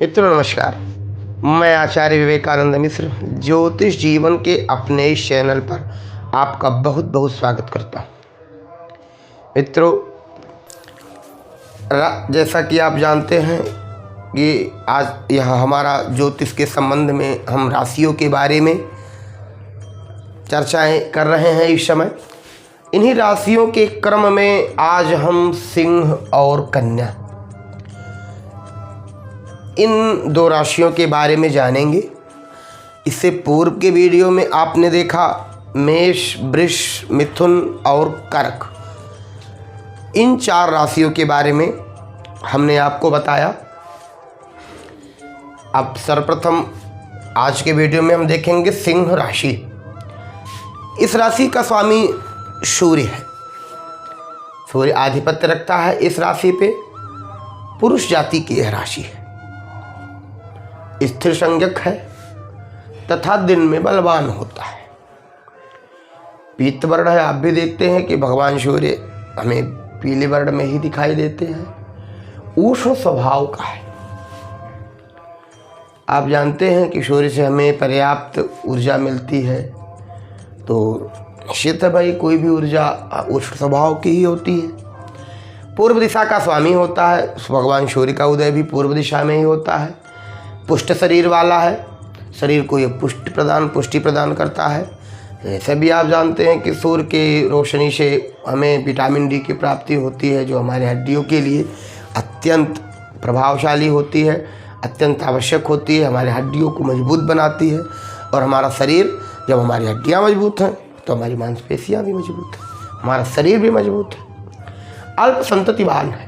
मित्रों नमस्कार। मैं आचार्य विवेकानंद मिश्र ज्योतिष जीवन के अपने इस चैनल पर आपका बहुत बहुत स्वागत करता हूँ। मित्रों, जैसा कि आप जानते हैं कि आज यह हमारा ज्योतिष के संबंध में हम राशियों के बारे में चर्चाएं कर रहे हैं। इस समय इन्हीं राशियों के क्रम में आज हम सिंह और कन्या, इन दो राशियों के बारे में जानेंगे। इससे पूर्व के वीडियो में आपने देखा मेष, वृष, मिथुन और कर्क, इन चार राशियों के बारे में हमने आपको बताया। अब सर्वप्रथम आज के वीडियो में हम देखेंगे सिंह राशि। इस राशि का स्वामी सूर्य है। सूर्य आधिपत्य रखता है इस राशि पे। पुरुष जाति की यह राशि है, स्थिर संज्ञक है तथा दिन में बलवान होता है। पीत वर्ण है। आप भी देखते हैं कि भगवान सूर्य हमें पीले वर्ण में ही दिखाई देते हैं। उष्ण स्वभाव का है। आप जानते हैं कि सूर्य से हमें पर्याप्त ऊर्जा मिलती है, तो निश्चित है भाई कोई भी ऊर्जा उष्ण स्वभाव की ही होती है। पूर्व दिशा का स्वामी होता है। भगवान सूर्य का उदय भी पूर्व दिशा में ही होता है। पुष्ट शरीर वाला है। शरीर को ये पुष्टि प्रदान करता है। ऐसे भी आप जानते हैं कि सूर्य की रोशनी से हमें विटामिन डी की प्राप्ति होती है, जो हमारे हड्डियों के लिए अत्यंत प्रभावशाली होती है, अत्यंत आवश्यक होती है। हमारे हड्डियों को मजबूत बनाती है। और हमारा शरीर, जब हमारी हड्डियाँ मजबूत हैं तो हमारी मांसपेशियाँ भी मजबूत हैं, हमारा शरीर भी मजबूत है। अल्प संततिवान है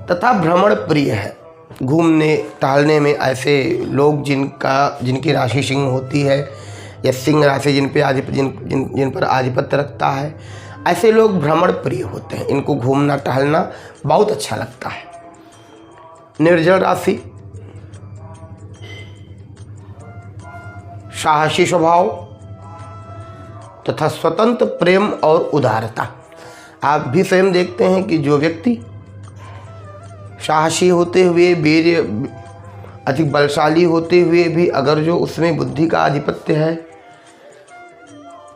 तथा भ्रमण प्रिय है। घूमने टहलने में ऐसे लोग जिनकी राशि सिंह होती है या सिंह राशि जिन पर आधिपत्य रखता है, ऐसे लोग भ्रमण प्रिय होते हैं। इनको घूमना टहलना बहुत अच्छा लगता है। निर्जल राशि, साहसी स्वभाव तथा स्वतंत्र प्रेम और उदारता। आप भी स्वयं देखते हैं कि जो व्यक्ति साहसी होते हुए, वीर, अधिक बलशाली होते हुए भी अगर जो उसमें बुद्धि का आधिपत्य है,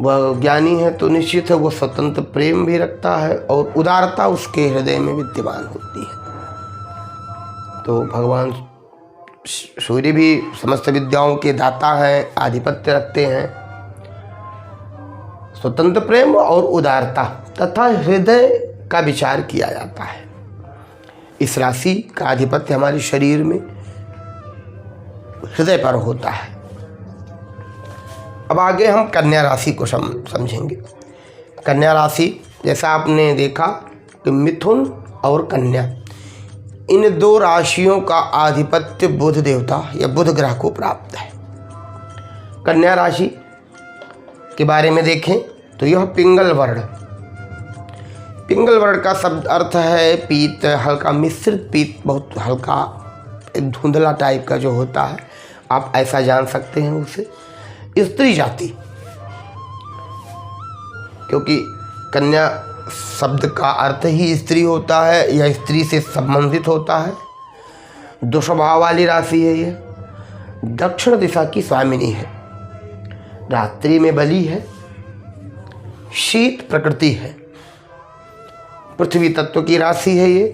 वह ज्ञानी है, तो निश्चित है वो स्वतंत्र प्रेम भी रखता है और उदारता उसके हृदय में विद्यमान होती है। तो भगवान सूर्य भी समस्त विद्याओं के दाता हैं, आधिपत्य रखते हैं। स्वतंत्र प्रेम और उदारता तथा हृदय का विचार किया जाता है। इस राशि का आधिपत्य हमारे शरीर में हृदय पर होता है। अब आगे हम कन्या राशि को समझेंगे। कन्या राशि, जैसा आपने देखा कि मिथुन और कन्या, इन दो राशियों का आधिपत्य बुध देवता या बुध ग्रह को प्राप्त है। कन्या राशि के बारे में देखें तो यह पिंगल वर्ण, पिंगल वर्ण का शब्द अर्थ है पीत, हल्का मिश्रित पीत, बहुत हल्का धुंधला टाइप का जो होता है, आप ऐसा जान सकते हैं उसे। स्त्री जाति, क्योंकि कन्या शब्द का अर्थ ही स्त्री होता है, यह स्त्री से संबंधित होता है। दो स्वभाव वाली राशि है। यह दक्षिण दिशा की स्वामिनी है। रात्रि में बली है। शीत प्रकृति है। पृथ्वी तत्व की राशि है ये,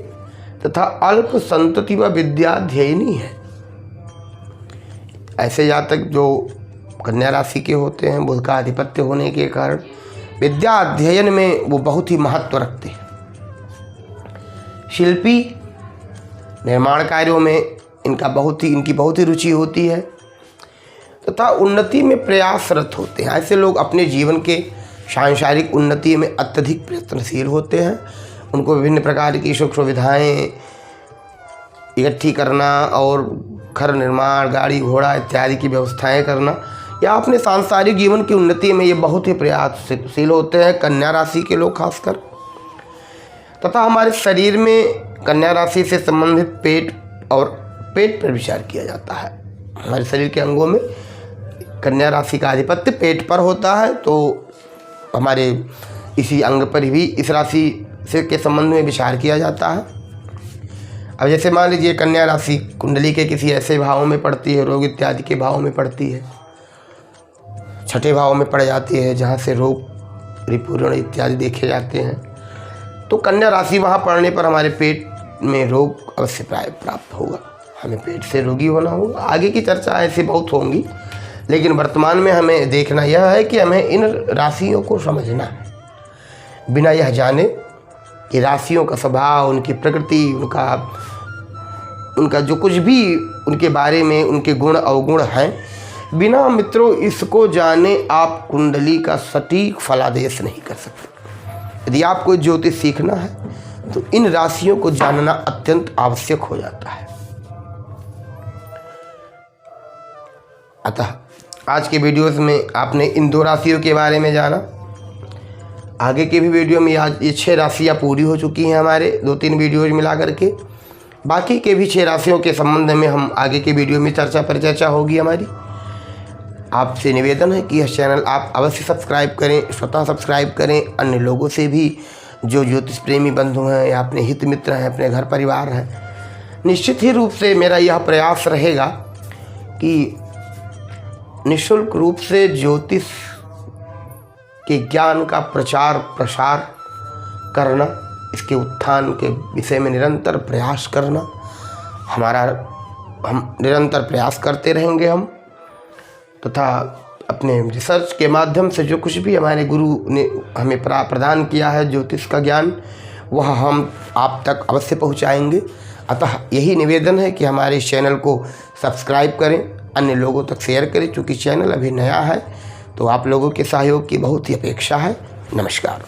तथा अल्प संतति व विद्याध्ययनी है। ऐसे जातक जो कन्या राशि के होते हैं, बुध का आधिपत्य होने के कारण विद्या अध्ययन में वो बहुत ही महत्व रखते हैं। शिल्पी, निर्माण कार्यों में इनकी बहुत ही रुचि होती है तथा उन्नति में प्रयासरत होते हैं। ऐसे लोग अपने जीवन के सांसारिक उन्नति में अत्यधिक प्रयत्नशील होते हैं। उनको विभिन्न प्रकार की सुख सुविधाएं इकट्ठी करना और घर निर्माण, गाड़ी घोड़ा इत्यादि की व्यवस्थाएं करना, या अपने सांसारिक जीवन की उन्नति में ये बहुत ही प्रयासशील होते हैं, कन्या राशि के लोग खासकर। तथा हमारे शरीर में कन्या राशि से संबंधित पेट पर विचार किया जाता है। हमारे शरीर के अंगों में कन्या राशि का आधिपत्य पेट पर होता है, तो हमारे इसी अंग पर भी इस राशि से के संबंध में विचार किया जाता है। अब जैसे मान लीजिए कन्या राशि कुंडली के किसी ऐसे भाव में पड़ती है, रोग इत्यादि के भाव में पड़ती है, छठे भाव में पड़ जाती है जहाँ से रोग रिपूर्ण इत्यादि देखे जाते हैं, तो कन्या राशि वहाँ पड़ने पर हमारे पेट में रोग अवश्य प्राप्त होगा, हमें पेट से रोगी होना होगा। आगे की चर्चा ऐसी बहुत होंगी, लेकिन वर्तमान में हमें देखना यह है कि हमें इन राशियों को समझना है। बिना यह जाने कि राशियों का स्वभाव, उनकी प्रकृति, उनका जो कुछ भी उनके बारे में उनके गुण अवगुण हैं, बिना मित्रों इसको जाने आप कुंडली का सटीक फलादेश नहीं कर सकते। यदि आपको ज्योतिष सीखना है तो इन राशियों को जानना अत्यंत आवश्यक हो जाता है। अतः आज के वीडियोस में आपने इन 2 राशियों के बारे में जाना। आगे के भी वीडियो में आज ये 6 राशियाँ पूरी हो चुकी हैं हमारे 2-3 वीडियोज मिला करके। बाकी के भी 6 राशियों के संबंध में हम आगे के वीडियो में परिचर्चा होगी हमारी। आपसे निवेदन है कि यह चैनल आप अवश्य सब्सक्राइब करें, स्वतः सब्सक्राइब करें। अन्य लोगों से भी जो ज्योतिष प्रेमी बंधु हैं या अपने हित मित्र हैं, अपने घर परिवार हैं, निश्चित ही रूप से मेरा यह प्रयास रहेगा कि निःशुल्क रूप से ज्योतिष के ज्ञान का प्रचार प्रसार करना, इसके उत्थान के विषय में निरंतर प्रयास करना हम निरंतर प्रयास करते रहेंगे हम, तथा अपने रिसर्च के माध्यम से जो कुछ भी हमारे गुरु ने हमें प्रदान किया है ज्योतिष का ज्ञान, वह हम आप तक अवश्य पहुंचाएंगे। अतः यही निवेदन है कि हमारे इस चैनल को सब्सक्राइब करें, अन्य लोगों तक शेयर करें। चूँकि चैनल अभी नया है तो आप लोगों के सहयोग की बहुत ही अपेक्षा है। नमस्कार।